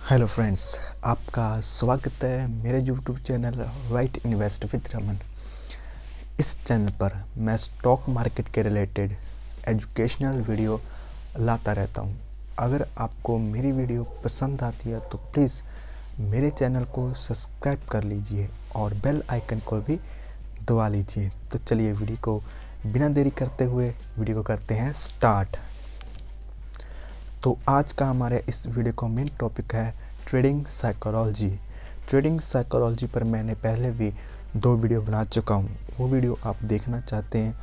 Hello friends, आपका स्वागत है मेरे YouTube channel right invest with Raman. इस चैनल पर मैं स्टॉक मार्केट के रिलेटेड एजुकेशनल वीडियो लाता रहता हूं। अगर आपको मेरी वीडियो पसंद आती है तो प्लीज़ मेरे चैनल को सब्सक्राइब कर लीजिए और बेल आइकन को भी दबा लीजिए। तो चलिए वीडियो को बिना देरी करते हुए वीडियो को करते हैं स्टार्ट। तो आज का हमारे इस वीडियो का मेन टॉपिक है ट्रेडिंग साइकोलॉजी। ट्रेडिंग साइकोलॉजी पर मैंने पहले भी 2 वीडियो बना चुका हूँ। वो वीडियो आप देखना चाहते हैं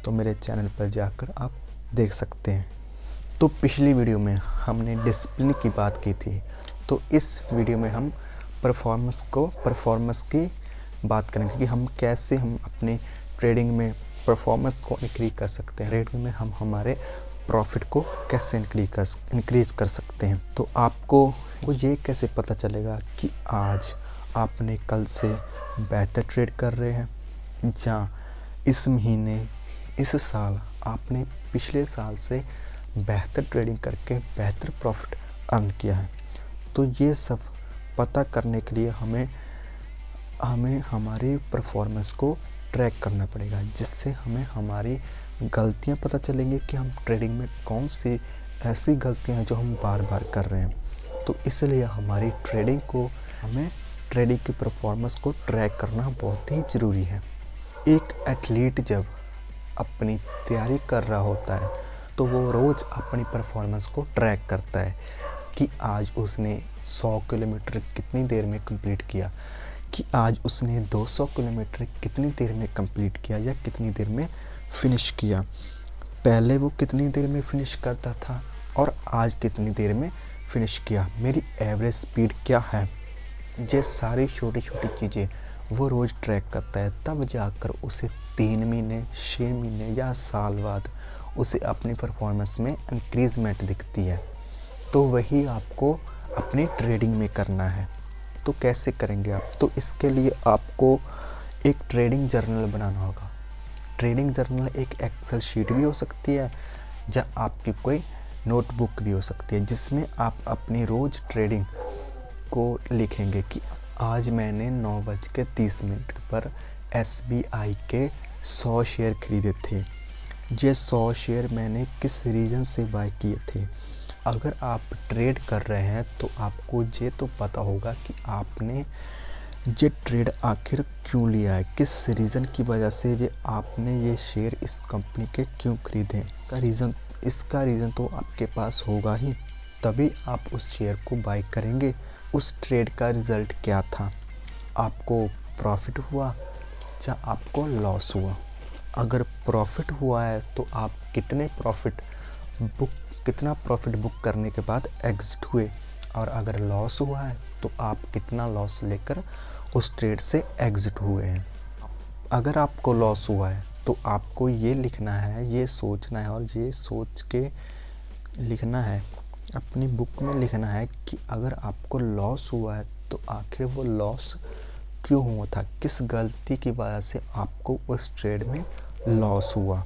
तो मेरे चैनल पर जाकर आप देख सकते हैं। तो पिछली वीडियो में हमने डिसिप्लिन की बात की थी, तो इस वीडियो में हम परफॉर्मेंस की बात करेंगे कि हम कैसे अपने ट्रेडिंग में परफॉर्मेंस को इंक्रीज कर सकते हैं। ट्रेडिंग में हम हमारे प्रॉफिट को कैसे इंक्रीज कर सकते हैं। तो आपको ये कैसे पता चलेगा कि आज आपने कल से बेहतर ट्रेड कर रहे हैं, या इस महीने इस साल आपने पिछले साल से बेहतर ट्रेडिंग करके बेहतर प्रॉफिट अर्न किया है। तो ये सब पता करने के लिए हमें हमारी परफॉर्मेंस को ट्रैक करना पड़ेगा, जिससे हमें हमारी गलतियां पता चलेंगी कि हम ट्रेडिंग में कौन सी ऐसी गलतियां हैं जो हम बार बार कर रहे हैं। तो इसलिए हमें ट्रेडिंग की परफॉर्मेंस को ट्रैक करना बहुत ही ज़रूरी है। एक एथलीट जब अपनी तैयारी कर रहा होता है तो वो रोज़ अपनी परफॉर्मेंस को ट्रैक करता है कि आज उसने 100 किलोमीटर कितनी देर में कंप्लीट किया, कि आज उसने 200 किलोमीटर कितनी देर में कंप्लीट किया या कितनी देर में फिनिश किया। पहले वो कितनी देर में फिनिश करता था और आज कितनी देर में फिनिश किया, मेरी एवरेज स्पीड क्या है। ये सारी छोटी छोटी चीज़ें वो रोज़ ट्रैक करता है, तब जाकर उसे 3 महीने 6 महीने या साल बाद उसे अपनी परफॉर्मेंस में इंक्रीजमेंट दिखती है। तो वही आपको अपनी ट्रेडिंग में करना है। तो कैसे करेंगे आप? तो इसके लिए आपको एक ट्रेडिंग जर्नल बनाना होगा। ट्रेडिंग जर्नल एक एक्सेल शीट भी हो सकती है, या आपकी कोई नोटबुक भी हो सकती है, जिसमें आप अपनी रोज़ ट्रेडिंग को लिखेंगे कि आज मैंने 9:30 पर SBI के 100 शेयर खरीदे थे। ये 100 शेयर मैंने किस रीज़न से बाय किए थे। अगर आप ट्रेड कर रहे हैं तो आपको ये तो पता होगा कि आपने ये ट्रेड आखिर क्यों लिया है, किस रीज़न की वजह से ये आपने ये शेयर इस कंपनी के क्यों खरीदे। इसका रीज़न तो आपके पास होगा ही, तभी आप उस शेयर को बाय करेंगे। उस ट्रेड का रिज़ल्ट क्या था, आपको प्रॉफिट हुआ या आपको लॉस हुआ। अगर प्रॉफिट हुआ है तो आप कितना प्रॉफिट बुक करने के बाद एग्जिट हुए, और अगर लॉस हुआ है तो आप कितना लॉस लेकर उस ट्रेड से एग्जिट हुए हैं। अगर आपको लॉस हुआ है तो आपको ये लिखना है, ये सोचना है, और ये सोच के लिखना है, अपनी बुक में लिखना है कि अगर आपको लॉस हुआ है तो आखिर वो लॉस क्यों हुआ था, किस गलती की वजह से आपको उस ट्रेड में लॉस हुआ।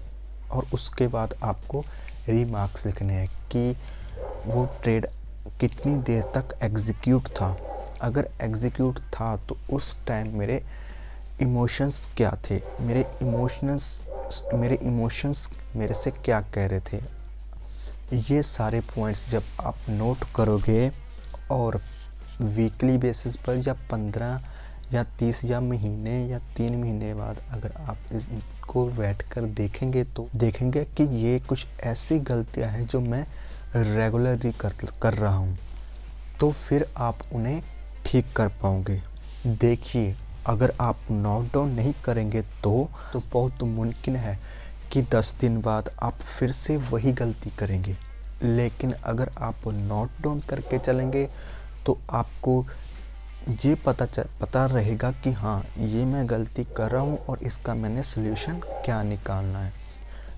और उसके बाद आपको रिमार्क्स लिखने हैं कि वो ट्रेड कितनी देर तक एग्जीक्यूट था। अगर एग्जीक्यूट था तो उस टाइम मेरे इमोशंस क्या थे, मेरे इमोशंस मेरे से क्या कह रहे थे। ये सारे पॉइंट्स जब आप नोट करोगे और वीकली बेसिस पर या 15 या 30 या महीने या 3 महीने बाद अगर आप इसको बैठ कर देखेंगे तो देखेंगे कि ये कुछ ऐसी गलतियां हैं जो मैं रेगुलरली कर रहा हूँ, तो फिर आप उन्हें ठीक कर पाओगे। देखिए, अगर आप नोट डाउन नहीं करेंगे तो बहुत मुमकिन है कि 10 दिन बाद आप फिर से वही गलती करेंगे। लेकिन अगर आप नोट डाउन करके चलेंगे तो आपको ये पता रहेगा कि हाँ, ये मैं गलती कर रहा हूँ और इसका मैंने सॉल्यूशन क्या निकालना है।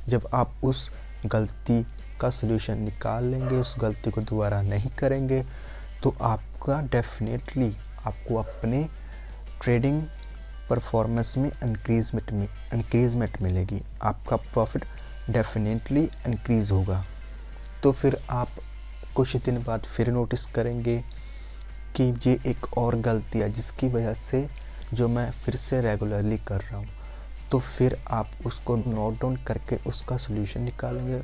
जब आप उस गलती का सॉल्यूशन निकाल लेंगे, उस गलती को दोबारा नहीं करेंगे, तो आपका डेफिनेटली आपको अपने ट्रेडिंग परफॉर्मेंस में इंक्रीजमेंट मिलेगी, आपका प्रॉफिट डेफिनेटली इंक्रीज़ होगा। तो फिर आप कुछ दिन बाद फिर नोटिस करेंगे कि ये एक और गलती है जिसकी वजह से जो मैं फिर से रेगुलरली कर रहा हूँ, तो फिर आप उसको नोट डाउन करके उसका सोल्यूशन निकालेंगे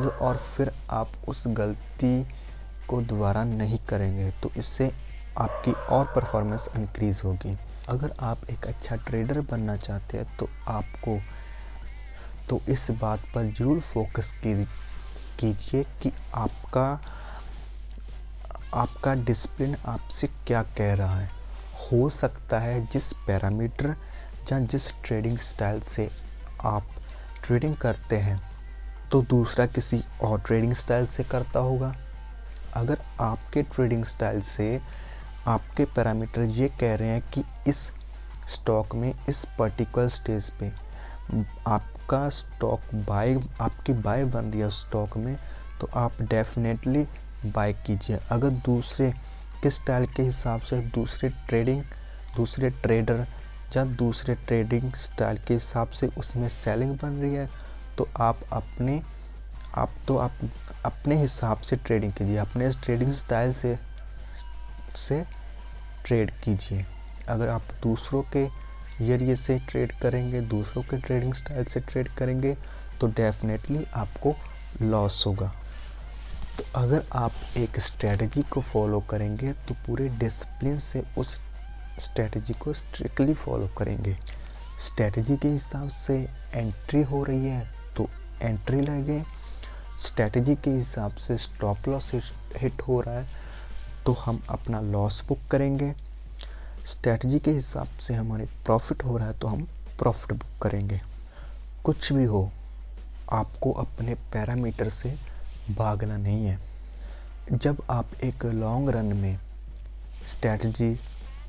और फिर आप उस गलती को दोबारा नहीं करेंगे। तो इससे आपकी और परफॉर्मेंस इंक्रीज़ होगी। अगर आप एक अच्छा ट्रेडर बनना चाहते हैं तो आपको तो इस बात पर ज़रूर फोकस कीजिए कि आपका डिसिप्लिन आपसे क्या कह रहा है। हो सकता है जिस पैरामीटर या जिस ट्रेडिंग स्टाइल से आप ट्रेडिंग करते हैं तो दूसरा किसी और ट्रेडिंग स्टाइल से करता होगा। अगर आपके ट्रेडिंग स्टाइल से आपके पैरामीटर ये कह रहे हैं कि इस स्टॉक में इस पर्टिकुलर स्टेज पे आपका स्टॉक आपकी बाय बन रही है स्टॉक में, तो आप डेफिनेटली बाय कीजिए। अगर दूसरे के स्टाइल के हिसाब से दूसरे ट्रेडर या दूसरे ट्रेडिंग स्टाइल के हिसाब से उसमें सेलिंग बन रही है तो आप अपने हिसाब से ट्रेडिंग कीजिए, अपने ट्रेडिंग स्टाइल से ट्रेड कीजिए। अगर आप दूसरों के जरिए से ट्रेड करेंगे, दूसरों के ट्रेडिंग स्टाइल से ट्रेड करेंगे तो डेफिनेटली आपको लॉस होगा। तो अगर आप एक स्ट्रेटजी को फॉलो करेंगे तो पूरे डिसिप्लिन से उस स्ट्रेटजी को स्ट्रिक्टली फॉलो करेंगे। स्ट्रेटजी के हिसाब से एंट्री हो रही है तो एंट्री लगे, स्ट्रेटजी के हिसाब से स्टॉप लॉस हिट हो रहा है तो हम अपना लॉस बुक करेंगे, स्ट्रेटजी के हिसाब से हमारे प्रॉफिट हो रहा है तो हम प्रॉफिट बुक करेंगे। कुछ भी हो, आपको अपने पैरामीटर से भागना नहीं है। जब आप एक लॉन्ग रन में स्ट्रेटजी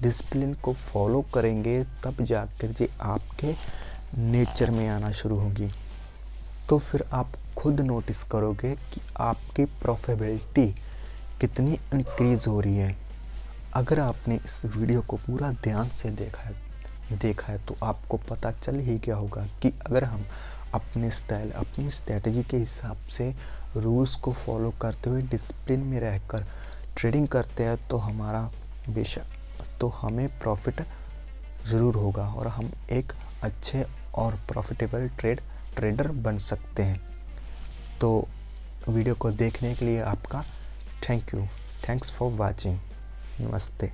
डिसिप्लिन को फॉलो करेंगे तब जाकर ये आपके नेचर में आना शुरू होगी। तो फिर आप खुद नोटिस करोगे कि आपकी प्रॉफिटेबिलिटी कितनी इंक्रीज़ हो रही है। अगर आपने इस वीडियो को पूरा ध्यान से देखा है तो आपको पता चल ही गया होगा कि अगर हम अपनी स्ट्रेटजी के हिसाब से रूल्स को फॉलो करते हुए डिसिप्लिन में रहकर ट्रेडिंग करते हैं तो हमें प्रॉफिट ज़रूर होगा और हम एक अच्छे और प्रॉफिटेबल ट्रेडर बन सकते हैं। तो वीडियो को देखने के लिए आपका थैंक्स फॉर वाचिंग। नमस्ते।